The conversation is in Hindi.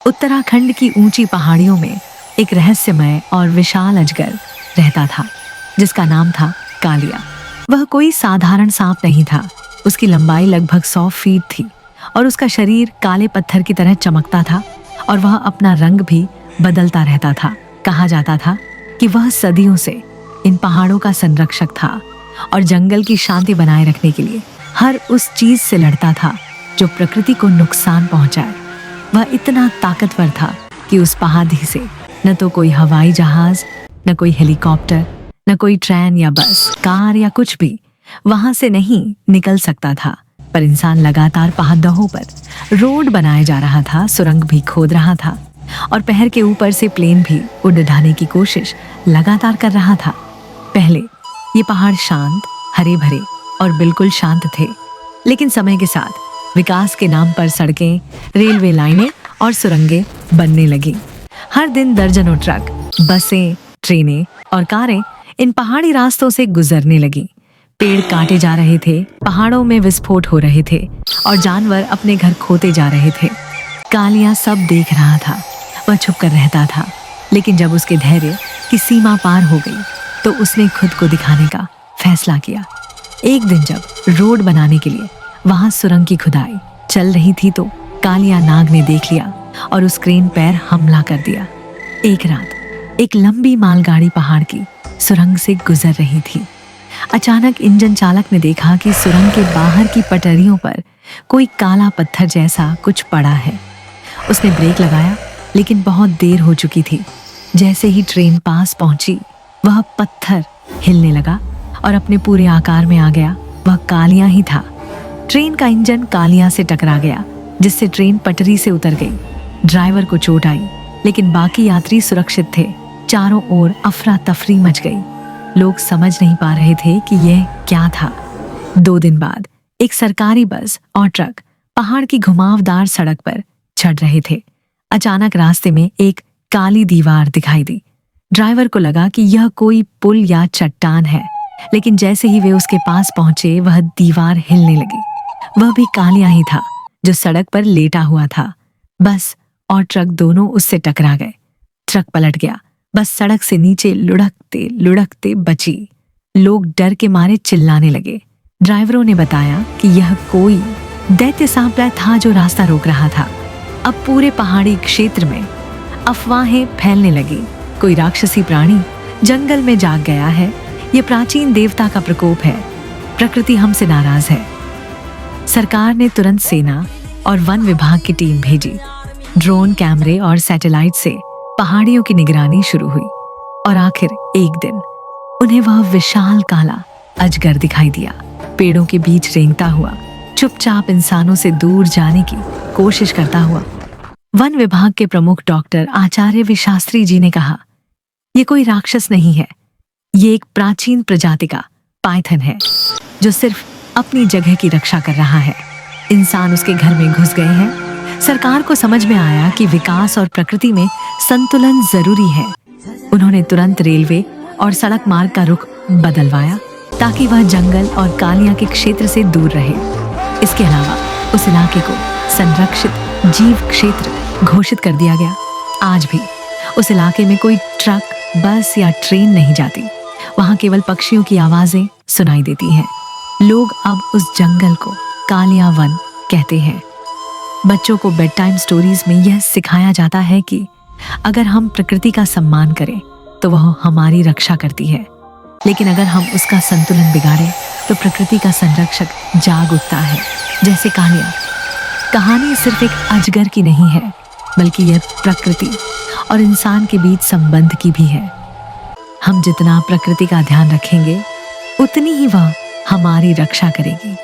उत्तराखंड की ऊंची पहाड़ियों में एक रहस्यमय और विशाल अजगर रहता था जिसका नाम था कालिया। वह कोई साधारण सांप नहीं था। उसकी लंबाई लगभग 100 फीट थी और उसका शरीर काले पत्थर की तरह चमकता था और वह अपना रंग भी बदलता रहता था। कहा जाता था कि वह सदियों से इन पहाड़ों का संरक्षक था और जंगल की शांति बनाए रखने के लिए हर उस चीज से लड़ता था जो प्रकृति को नुकसान पहुंचाए। वह इतना ताकतवर था कि उस पहाड़ी से न तो कोई हवाई जहाज, न कोई हेलीकॉप्टर, न कोई ट्रेन या बस, कार या कुछ भी वहां से नहीं निकल सकता था। पर इंसान लगातार पहाड़ों पर रोड बनाए जा रहा था, सुरंग भी खोद रहा था और पहाड़ के ऊपर से प्लेन भी उड़ाने की कोशिश लगातार कर रहा था। पहले ये पहाड़ शांत, हरे भरे और बिल्कुल शांत थे, लेकिन समय के साथ विकास के नाम पर सड़कें, रेलवे लाइनें और सुरंगें बनने लगी। हर दिन दर्जनों ट्रक, बसें, ट्रेनें और कारें इन पहाड़ी रास्तों से गुजरने लगी। पेड़ काटे जा रहे थे, पहाड़ों में विस्फोट हो रहे थे और जानवर अपने घर खोते जा रहे थे। कालिया सब देख रहा था। वह छुप कर रहता था, लेकिन जब उसके धैर्य की सीमा पार हो गई तो उसने खुद को दिखाने का फैसला किया। एक दिन जब रोड बनाने के लिए वहां सुरंग की खुदाई चल रही थी तो कालिया नाग ने देख लिया और उस क्रेन पर हमला कर दिया। एक रात एक लंबी मालगाड़ी पहाड़ की सुरंग से गुजर रही थी। अचानक इंजन चालक ने देखा कि सुरंग के बाहर की पटरियों पर कोई काला पत्थर जैसा कुछ पड़ा है। उसने ब्रेक लगाया, लेकिन बहुत देर हो चुकी थी। जैसे ही ट्रेन पास पहुंची, वह पत्थर हिलने लगा और अपने पूरे आकार में आ गया। वह कालिया ही था। ट्रेन का इंजन कालिया से टकरा गया, जिससे ट्रेन पटरी से उतर गई। ड्राइवर को चोट आई, लेकिन बाकी यात्री सुरक्षित थे। चारों ओर अफरा तफरी मच गई। लोग समझ नहीं पा रहे थे कि यह क्या था। 2 दिन बाद एक सरकारी बस और ट्रक पहाड़ की घुमावदार सड़क पर चढ़ रहे थे। अचानक रास्ते में एक काली दीवार दिखाई दी। ड्राइवर को लगा कि यह कोई पुल या चट्टान है, लेकिन जैसे ही वे उसके पास पहुंचे, वह दीवार हिलने लगी। वह भी कालिया ही था, जो सड़क पर लेटा हुआ था। बस और ट्रक दोनों उससे टकरा गए। ट्रक पलट गया, बस सड़क से नीचे लुढ़कते लुढ़कते बची। लोग डर के मारे चिल्लाने लगे। ड्राइवरों ने बताया कि यह कोई दैत्य सांप था जो रास्ता रोक रहा था। अब पूरे पहाड़ी क्षेत्र में अफवाहें फैलने लगी। कोई राक्षसी प्राणी जंगल में जाग गया है, ये प्राचीन देवता का प्रकोप है, प्रकृति हमसे नाराज है। सरकार ने तुरंत सेना और वन विभाग की टीम भेजी। ड्रोन, कैमरे और सैटेलाइट से पहाड़ियों की निगरानी शुरू हुई और आखिर एक दिन उन्हें वह विशाल काला अजगर दिखाई दिया। पेड़ों के बीच रेंगता हुआ, चुपचाप इंसानों से दूर जाने की कोशिश करता हुआ। वन विभाग के प्रमुख doctor Acharya we Shastri ji ने कहा, ये कोई राक्षस नहीं है, ये एक प्राचीन प्रजाति का पाइथन है जो सिर्फ अपनी जगह की रक्षा कर रहा है। इंसान उसके घर में घुस गए हैं। सरकार को समझ में आया कि विकास और प्रकृति में संतुलन जरूरी है। उन्होंने तुरंत रेलवे और सड़क मार्ग का रुख बदलवाया ताकि वह जंगल और कालिया के क्षेत्र से दूर रहे। इसके अलावा उस इलाके को संरक्षित जीव क्षेत्र घोषित कर दिया गया। आज भी उस इलाके में कोई ट्रक, बस या ट्रेन नहीं जाती। वहां केवल पक्षियों की आवाजें सुनाई देती हैं। लोग अब उस जंगल को कालिया वन कहते हैं। बच्चों को बेड टाइम स्टोरीज में यह सिखाया जाता है कि अगर हम प्रकृति का सम्मान करें तो वह हमारी रक्षा करती है, लेकिन अगर हम उसका संतुलन बिगाड़ें तो प्रकृति का संरक्षक जाग उठता है। जैसे कालिया। कहानी सिर्फ एक अजगर की नहीं है, बल्कि यह प्रकृति और इंसान के बीच संबंध की भी है। हम जितना प्रकृति का ध्यान रखेंगे, उतनी ही वह हमारी रक्षा करेगी।